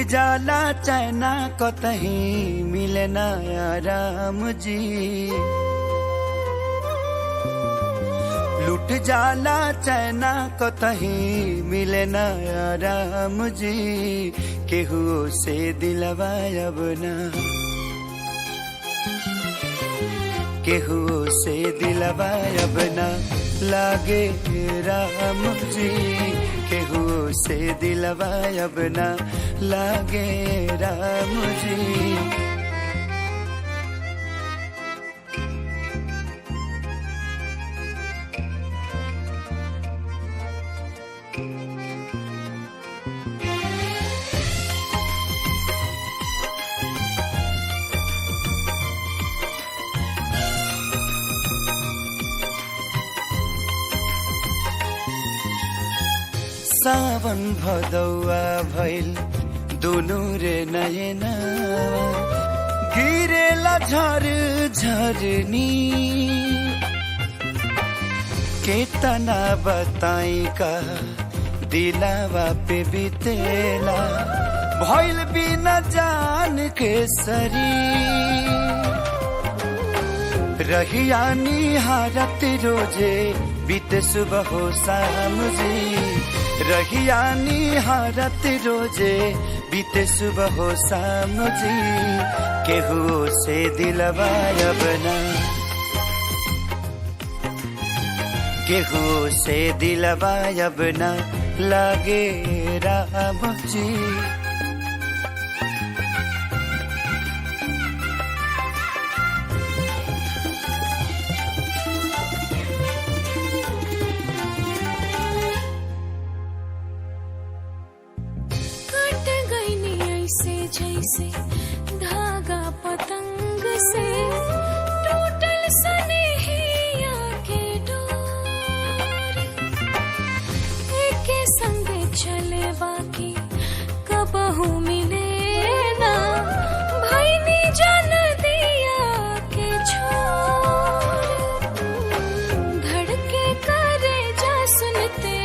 जाला चैना कतही मिले ना राम जी, लुट जाला चैना कतही मिले ना राम जी, केहू से दिलवा अब ना, केहू से दिलवा अब ना लागे राम जी, केहू से दिलवा अब ना लागे राम जी। सावन भदौआ भइल दुनु रे नयना, गिरेला झर झरनी, केतना बताई का दिलावा पे बितेला, भइल बिना जान के सरी, रहिया निहारत रोजे बीते सुबह हो शाम जी, रहिया निहारत रोजे बीते सुबह हो शाम जी, केहू से दिलवा अब ना, केहू से दिलवा अब ना लागे राम जी। जैसे धागा पतंग से टूटल सनेहिया के डोर, एके संगे चले बाकी कबहू मिले ना, भैनी जान दिया के छोर, धड़के करे जा सुनते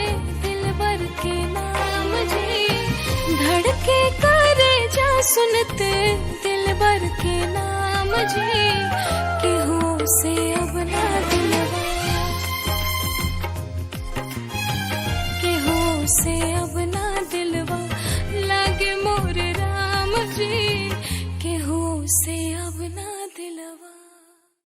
दिलबर के नाम जी, धड़के करे जा सुनते दिलबर के नाम जी, केहू से अब ना दिलवा, केहू से अब ना दिलवा लागे मोर राम जी, केहू से अब ना